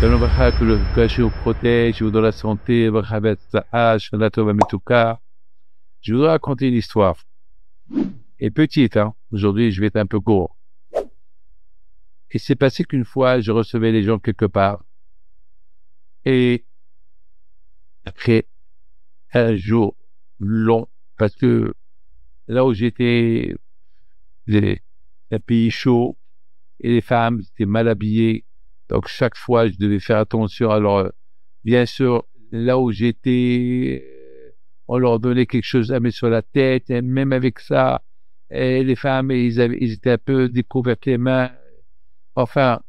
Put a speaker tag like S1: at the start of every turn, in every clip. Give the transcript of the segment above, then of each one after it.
S1: Shalom Bacha, que Hachem vous protège, je vous donne la santé, Bacha Betzaha, Shana Tova Metuka. Je voudrais raconter une histoire. Et petite, hein. Aujourd'hui, je vais être un peu court. Et c'est passé qu'une fois, je recevais les gens quelque part. Et après un jour long, parce que là où j'étais, un pays chaud, et les femmes étaient mal habillées. Donc, chaque fois, je devais faire attention. Alors, bien sûr, là où j'étais, on leur donnait quelque chose à mettre sur la tête. Et même avec ça, et les femmes, ils étaient un peu découvertes les mains. Enfin,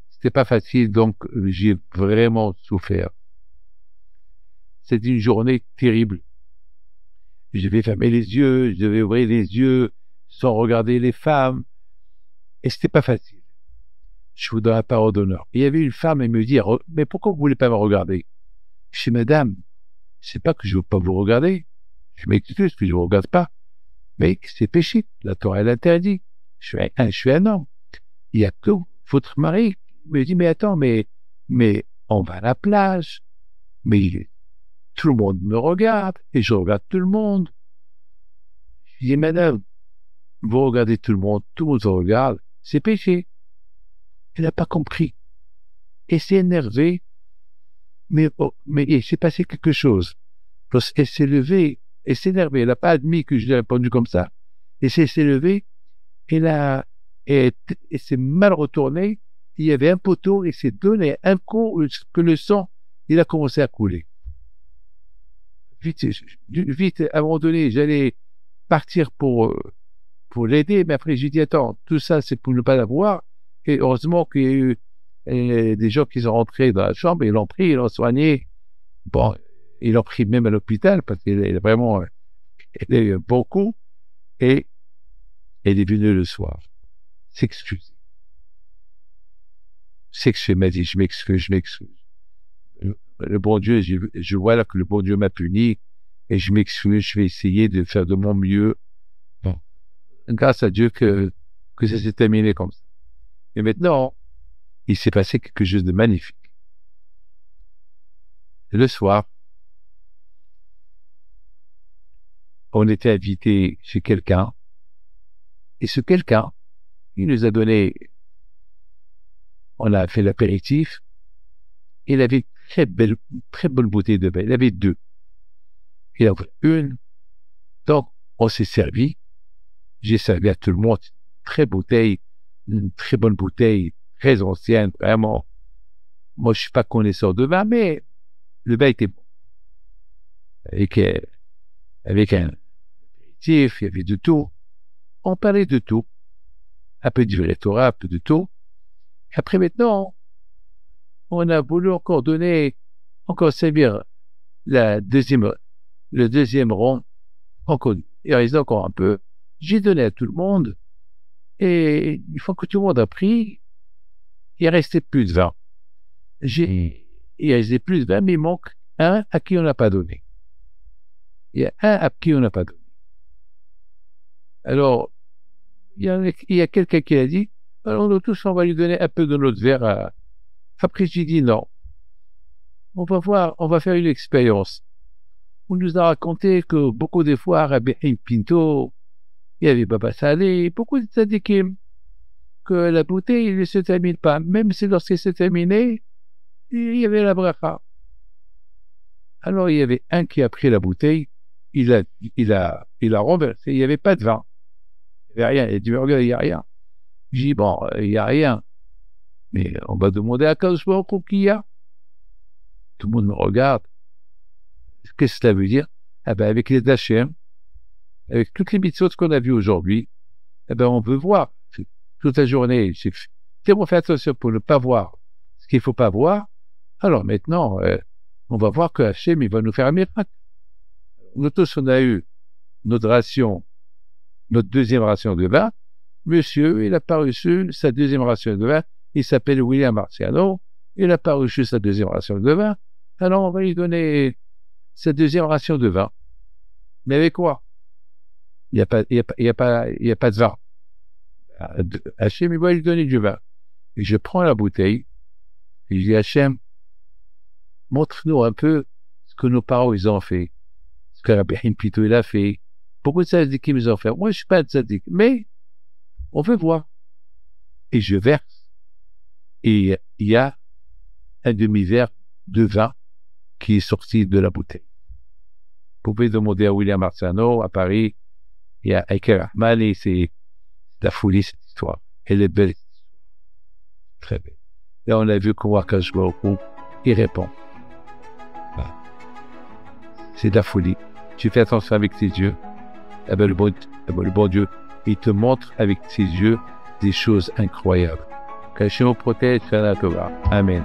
S1: c'était pas facile. Donc, j'ai vraiment souffert. C'était une journée terrible. Je devais fermer les yeux, je devais ouvrir les yeux sans regarder les femmes. Et c'était pas facile. Je vous donne la parole d'honneur. Il y avait une femme, elle me dit, mais pourquoi vous voulez pas me regarder? Je dis, madame, c'est pas que je veux pas vous regarder. Je m'excuse que je vous regarde pas. Mais c'est péché. La Torah l'interdit. Je suis un homme. Il y a que votre mari. Il me dit, mais attends, mais on va à la plage. Mais tout le monde me regarde et je regarde tout le monde. Je dis, madame, vous regardez tout le monde vous regarde. C'est péché. Elle n'a pas compris. Elle s'est énervée, mais il s'est passé quelque chose. Elle s'est levée, elle s'est énervée, elle n'a pas admis que je lui ai répondu comme ça. Elle s'est levée, elle s'est mal retournée, il y avait un poteau, et s'est donné un coup que le sang, il a commencé à couler. Vite, à un moment donné, j'allais partir pour l'aider, mais après j'ai dit, attends, tout ça c'est pour ne pas la voir. Et heureusement qu'il y a eu des gens qui sont rentrés dans la chambre, ils l'ont pris, ils l'ont soigné. Bon, ils l'ont pris même à l'hôpital parce qu'elle est vraiment, elle a eu un bon coup. Et elle est venue le soir s'excuser. Elle m'a dit, je m'excuse. Le bon Dieu, je vois là que le bon Dieu m'a puni et je m'excuse, je vais essayer de faire de mon mieux. Bon, grâce à Dieu que ça s'est terminé comme ça. Mais maintenant, il s'est passé quelque chose de magnifique. Le soir, on était invité chez quelqu'un, et ce quelqu'un, il nous a donné, on a fait l'apéritif, il avait très bonne bouteille de vin, il avait deux. Il a ouvert une, donc on s'est servi, j'ai servi à tout le monde, une très bonne bouteille, très ancienne, vraiment. Moi, je suis pas connaisseur de vin, mais le vin était bon. Avec un apéritif, il y avait de tout. On parlait de tout. Un peu du Torah, un peu de tout. Après, maintenant, on a voulu encore servir le deuxième rang, encore, il reste encore un peu. J'ai donné à tout le monde, et une fois que tout le monde a pris, il restait plus de vin. Il restait plus de vin, mais il manque un à qui on n'a pas donné. Il y a un à qui on n'a pas donné. Alors, il y a quelqu'un qui a dit, alors nous tous, on va lui donner un peu de notre verre. Après, j'ai dit non. On va faire une expérience. On nous a raconté que beaucoup de fois, Rabbi Pinto, il y avait Baba Salé, beaucoup de tzadikim, que la bouteille ne se termine pas. Même si lorsqu'elle se terminait, il y avait la bracha. Alors, il y avait un qui a pris la bouteille, il a renversé, il n'y avait pas de vin. Il n'y avait rien. Il a dit, regarde, il n'y a rien. J'ai dit, bon, il n'y a rien. Mais on va demander à Kadosh Baruch Hu qu'il y a. Tout le monde me regarde. Qu'est-ce que cela veut dire? Eh ben, avec les Hachem, avec toutes les mitzvot qu'on a vues aujourd'hui, eh ben, on veut voir. Toute la journée, si on fait attention pour ne pas voir ce qu'il ne faut pas voir, alors maintenant, on va voir que Hachem, il va nous faire un miracle. Nous tous, on a eu notre deuxième ration de vin. Monsieur, il n'a pas reçu sa deuxième ration de vin. Il s'appelle William Marciano. Il n'a pas reçu sa deuxième ration de vin. Alors, on va lui donner sa deuxième ration de vin. Mais avec quoi? Il n'y a pas de vin. Hachem, il va lui donner du vin. Et je prends la bouteille. Et je dis, Hachem, montre-nous un peu ce que nos parents, ils ont fait. Ce que Rabbi Haim plutôt, il a fait. Beaucoup de tzadikim, ils ont fait. Moi, je suis pas un tzadik, mais on veut voir. Et je verse. Et il y a un demi-verre de vin qui est sorti de la bouteille. Vous pouvez demander à William Arsenault, à Paris, et à Eiker Ahmad, et c'est la folie, cette histoire. Elle est belle. Très belle. Là, on a vu comment Akash Baruch Hu, il répond. C'est de la folie. Tu fais attention avec tes yeux. Eh ben, le bon Dieu, il te montre avec ses yeux des choses incroyables. Qu'Hachem protège, Amen.